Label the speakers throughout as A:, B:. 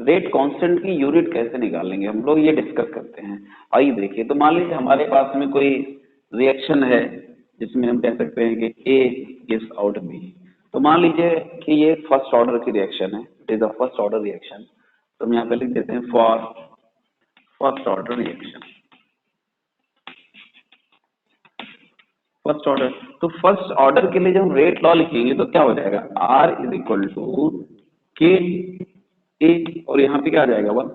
A: Rate constant की unit कैसे निकालेंगे हम लोग, ये डिस्कस करते हैं। आइए देखिए, तो मान लीजिए हमारे पास में कोई रिएक्शन है जिसमें हम कह सकते हैं कि ए गिव्स आउट बी। तो मान लीजिए कि ये फर्स्ट ऑर्डर की रिएक्शन है, it is a first order reaction. तो हम यहाँ पे लिख देते हैं for first order reaction, first order. तो फर्स्ट ऑर्डर के लिए जब हम रेट लॉ लिखेंगे तो क्या हो जाएगा, आर इज इक्वल टू के ए, और यहाँ पे क्या आ जाएगा 1,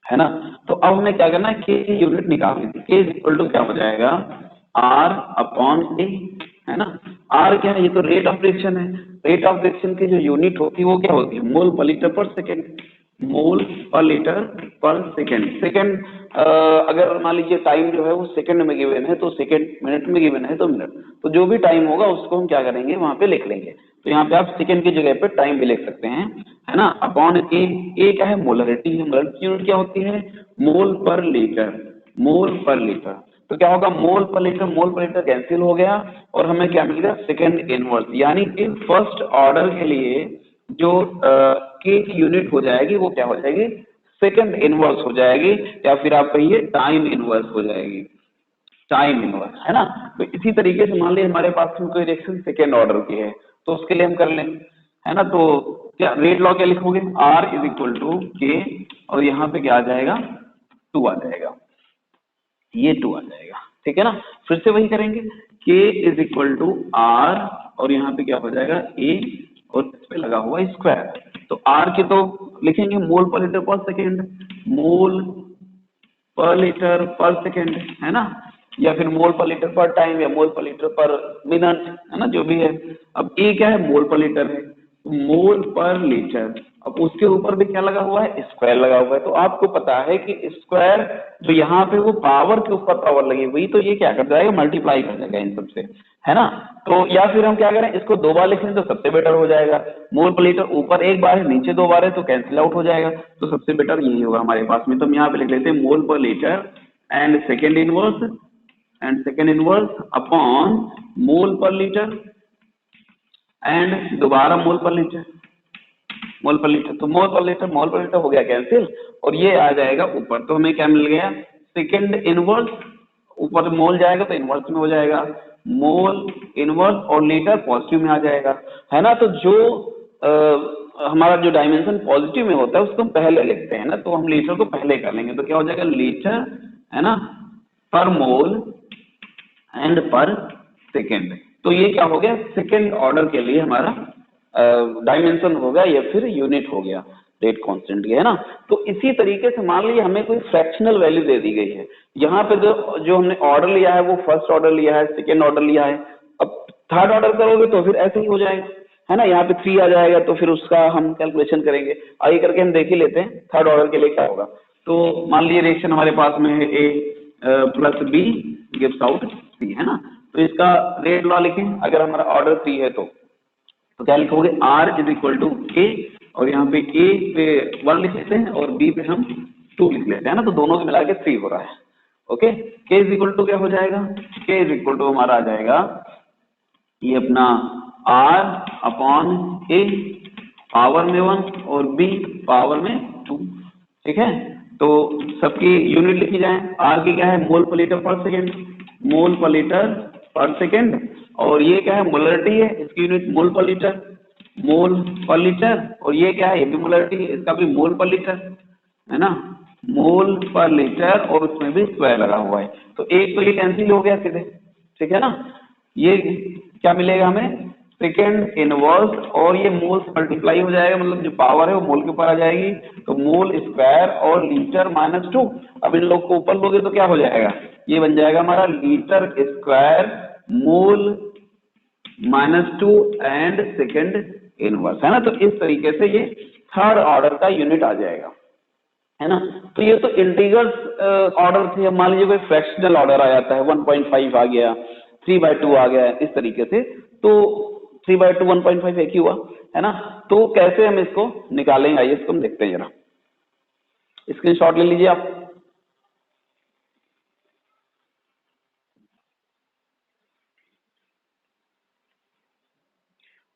A: है ना। तो अब हमें क्या करना है, के की यूनिट निकालनी थी। के इज इक्वल टू क्या हो जाएगा, आर अपॉन ए, है ना। आर क्या है, ये तो रेट ऑफ रिएक्शन है। रेट ऑफ रिएक्शन की जो यूनिट होती है वो क्या होती है, मोल पर लीटर पर सेकेंड, मोल पर लीटर पर सेकेंड। सेकेंड अगर मान लीजिए टाइम जो है वो सेकंड में गिवन है तो सेकंड, मिनट में गिवन है तो मिनट, तो जो भी टाइम होगा उसको हम क्या करेंगे, वहां पे लिख लेंगे। तो यहाँ पे आप सेकंड की जगह पे टाइम भी लिख सकते हैं, है ना। अपॉन ए, ए क्या है, मोलरिटी है। मोलरिटी यूनिट क्या होती है, मोल पर लीटर, मोल पर लीटर। तो क्या होगा, मोल पर लीटर कैंसिल हो गया और हमें क्या मिल गया, सेकंड इनवर्स। यानी कि फर्स्ट ऑर्डर के लिए जो के की यूनिट हो जाएगी वो क्या हो जाएगी, सेकंड इनवर्स हो जाएगी, या फिर आप कहिए टाइम इनवर्स हो जाएगी, टाइम इनवर्स, है ना। तो इसी तरीके से मान लीजिए हमारे पास में कोई रिएक्शन सेकेंड ऑर्डर की है तो उसके लिए हम कर लें, है ना। तो क्या रेट लॉ क्या लिखोगे, आर इज इक्वल टू के, और यहाँ पे क्या आ जाएगा, 2 आ जाएगा, ये 2 आ जाएगा, ठीक है ना। फिर से वही करेंगे, के इज इक्वल टू आर, और यहाँ पे क्या हो जाएगा ए, और इस पे लगा हुआ स्क्वायर। तो आर के तो लिखेंगे मोल पर लीटर पर सेकेंड, मोल पर लीटर पर सेकेंड, है ना, या फिर मोल पर लीटर पर टाइम, या मोल पर लीटर पर मिनट, है ना, जो भी है। अब ए क्या है, मोल पर लीटर है, तो मोल पर लीटर। अब उसके ऊपर भी क्या लगा हुआ है, स्क्वायर लगा हुआ है। तो आपको पता है कि स्क्वायर जो यहाँ पे वो पावर के ऊपर पावर लगी हुई, तो ये क्या कर जाएगा, मल्टीप्लाई कर जाएगा इन सबसे, है ना। तो या फिर हम क्या करें, इसको 2 बार लिख लें तो सबसे बेटर हो जाएगा। मोल पर लीटर ऊपर 1 बार है, नीचे 2 बार है, तो कैंसिल आउट हो जाएगा। तो सबसे बेटर यही होगा हमारे पास में। तो हम यहाँ पे लिख लेते हैं मोल पर litre and second inverse upon mole पर लीटर एंड दोबारा मोल पर लीटर, मोल पर लीटर। तो मोल पर लीटर हो गया कैंसिल, और ये आ जाएगा ऊपर। तो हमें क्या मिल गया, सेकेंड इनवर्स, ऊपर मोल जाएगा तो इनवर्स में हो जाएगा, मोल इनवर्स, और लीटर पॉजिटिव में आ जाएगा, है ना। तो जो हमारा जो डायमेंशन पॉजिटिव में होता है उसको हम पहले लिखते हैं ना, तो हम लीटर को पहले कर लेंगे। तो क्या हो जाएगा, लीटर, है ना, पर मोल एंड पर सेकेंड। तो ये क्या हो गया, सेकेंड ऑर्डर के लिए हमारा डायमेंशन हो गया, या फिर यूनिट हो गया रेट कांस्टेंट की, है ना। तो इसी तरीके से मान लीजिए हमें कोई फ्रैक्शनल वैल्यू दे दी गई है, यहाँ पे जो जो हमने ऑर्डर लिया है वो फर्स्ट ऑर्डर लिया है, सेकेंड ऑर्डर लिया है। अब थर्ड ऑर्डर करोगे तो फिर ऐसे ही हो जाएगा, है ना। यहाँ पे 3 आ जाएगा तो फिर उसका हम कैलकुलेशन करेंगे। आगे करके हम देख ही लेते हैं थर्ड ऑर्डर के लिए क्या होगा। तो मान लीजिए रिएक्शन हमारे पास में है ए प्लस बी गिव्स आउट सी, है ना। तो इसका रेट लॉ लिखें, अगर हमारा ऑर्डर 3 है तो क्या लिखोगे, आर इज इक्वल टू ए, और यहाँ पे ए पे 1 लिख लेते हैं और बी पे हम 2 लिख लेते हैं ना, तो दोनों के मिला के 3 हो रहा है। ओके, के इज इक्वल टू क्या हो जाएगा, के इज इक्वल टू हमारा आ जाएगा ये अपना आर अपॉन ए, पावर में 1 और बी पावर में 2, ठीक है। तो सबकी यूनिट लिखी जाए, आर की क्या है, मोल पर लीटर पर सेकेंड, मोल पर लीटर पर सेकेंड, और ये क्या है, मोलरिटी है, इसकी यूनिट मोल पर लीटर, मोल पर लीटर, और ये क्या है, ये भी मोलरिटी है, इसका भी मोल पर लीटर, है ना, मोल पर लीटर, और उसमें भी स्क्वायर लगा हुआ है। तो एक तो ये कैंसिल हो गया सीधे, ठीक है ना। ये क्या मिलेगा हमें, सेकेंड इनवर्स, और ये मोल से मल्टीप्लाई हो जाएगा, मतलब जो पावर है वो मोल के ऊपर आ जाएगी, तो मोल स्क्वायर और लीटर -2। अब इन लोग को ऊपर लोगे तो क्या हो जाएगा, ये बन जाएगा हमारा litre square mole -2 and second inverse, है ना। तो इस तरीके से ये थर्ड ऑर्डर का यूनिट आ जाएगा, है ना। तो ये तो इंटीग्रल ऑर्डर थे। अब मान लीजिए कोई फ्रैक्शनल ऑर्डर आ जाता है, 1.5 आ गया, 3/2 आ गया, इस तरीके से। तो 3/2 1.5 एक ही हुआ, है ना। तो कैसे हम इसको निकालेंगे, आइए इसको हम देखते हैं जरा। स्क्रीनशॉट ले लीजिए आप।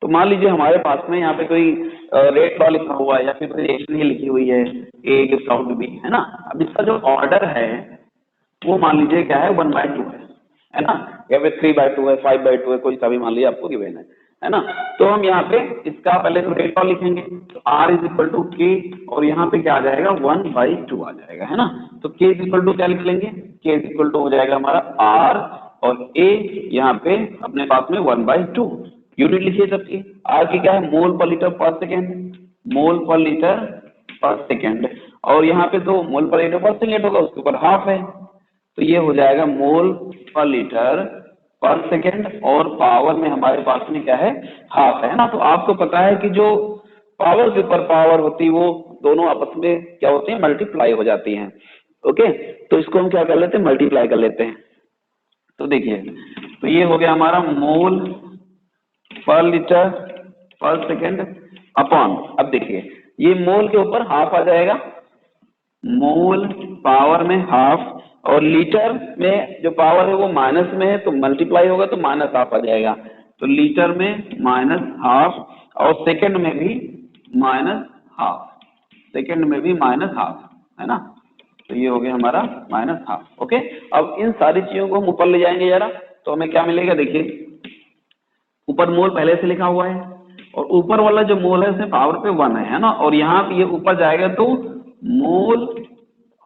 A: तो मान लीजिए हमारे पास में यहाँ पे कोई रेट लॉ लिखा हुआ है या फिर कोई रिएक्शन लिखी हुई है ए गिव्स आउट बी, है ना। अब इसका जो ऑर्डर है वो मान लीजिए क्या है 1/2 है ना, या फिर 3/2 है, 5/2 है, कोई सा भी मान लीजिए आपको गिवन है ना। तो हम यहाँ पे इसका पहले तो रेट लॉ लिखेंगे, तो R इज इक्वल टू के, और यहाँ पे क्या आ जाएगा 1/2 आ जाएगा, है ना। तो K इज इक्वल टू क्या लिख लेंगे, K इज इक्वल टू हो जाएगा हमारा R, और A यहाँ पे अपने पास में 1/2। यूनिट लिखिए सबकी, R की क्या है मोल पर लीटर पर सेकेंड, मोल पर लीटर पर सेकेंड, और यहाँ पे तो मोल पर लीटर पर सेकेंड होगा, उसके ऊपर हाफ है, तो ये हो जाएगा मोल पर लीटर पर सेकेंड, और पावर में हमारे पास में क्या है हाफ है ना। तो आपको पता है कि जो पावर के ऊपर पावर होती है वो दोनों आपस में क्या होती है मल्टीप्लाई हो जाती हैं। ओके, तो इसको हम क्या कर लेते हैं मल्टीप्लाई कर लेते हैं। तो देखिए, तो ये हो गया हमारा मोल पर लीटर पर सेकेंड अपॉन, अब देखिए ये मोल के ऊपर हाफ आ जाएगा, मोल पावर में हाफ, और लीटर में जो पावर है वो माइनस में है तो मल्टीप्लाई होगा तो माइनस हाफ आ जाएगा, तो लीटर में माइनस हाफ, और सेकंड में भी माइनस हाफ, सेकंड में भी माइनस हाफ, है ना। तो ये हो गया हमारा माइनस हाफ। ओके, अब इन सारी चीजों को हम ऊपर ले जाएंगे जरा, तो हमें क्या मिलेगा, देखिए ऊपर मोल पहले से लिखा हुआ है, और ऊपर वाला जो मोल है उसमें पावर पे 1 है ना, और यहाँ पे ये ऊपर जाएगा तो मोल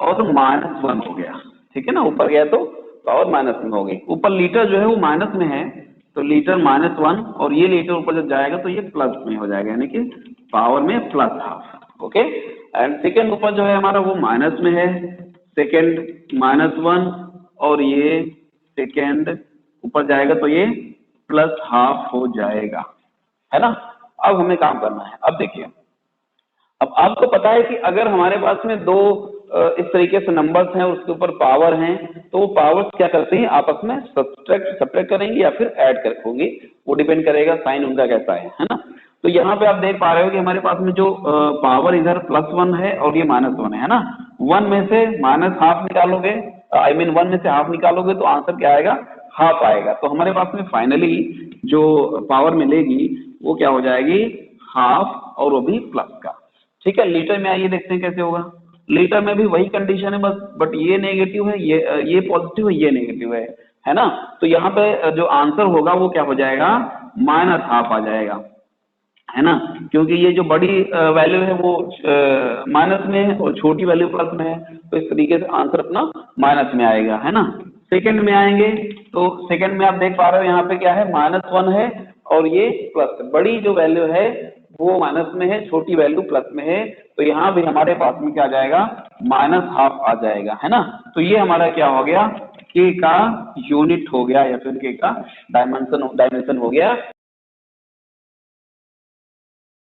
A: और -1 हो गया, ठीक है ना, ऊपर गया तो पावर -1 हो गई। ऊपर लीटर जो है वो माइनस में है तो लीटर -1, और ये लीटर ऊपर जब जाएगा तो ये प्लस में हो जाएगा, यानी कि पावर में plus half. Okay, and second ऊपर जो है हमारा वो माइनस में है, सेकेंड -1, और ये सेकेंड ऊपर जाएगा तो ये प्लस हाफ हो जाएगा, है ना। अब हमें काम करना है, अब देखिए, अब आपको पता है कि अगर हमारे पास में दो इस तरीके से नंबर्स हैं उसके ऊपर पावर हैं, तो वो पावर्स क्या करते हैं आपस में सब्ट्रैक्ट करेंगे या फिर ऐड कर होंगे, वो डिपेंड करेगा साइन उनका कैसा है ना। तो यहाँ पे आप देख पा रहे हो कि हमारे पास में जो पावर इधर +1 है और ये -1 है ना। 1 में से माइनस हाफ निकालोगे, आई मीन 1 में से हाफ निकालोगे तो आंसर क्या आएगा, हाफ आएगा। तो हमारे पास में फाइनली जो पावर मिलेगी वो क्या हो जाएगी, हाफ, और वो भी प्लस का। ठीक है, लीटर में आइए देखते हैं कैसे होगा। लीटर में भी वही कंडीशन है बस, बट ये नेगेटिव है, ये पॉजिटिव है, ये नेगेटिव है ना। तो यहाँ पे जो आंसर होगा वो क्या हो जाएगा, -1/2 आ जाएगा, है ना, क्योंकि ये जो बड़ी वैल्यू है वो माइनस में है और छोटी वैल्यू प्लस में है, तो इस तरीके से आंसर अपना माइनस में आएगा, है ना। सेकंड में आएंगे तो सेकंड में आप देख पा रहे हो यहाँ पे क्या है -1 है, और ये प्लस, बड़ी जो वैल्यू है वो माइनस में है, छोटी वैल्यू प्लस में है, तो यहाँ भी हमारे पास में क्या आ जाएगा, -1/2 आ जाएगा, है ना। तो ये हमारा क्या हो गया, के का यूनिट हो गया, या फिर के का डायमेंशन हो गया।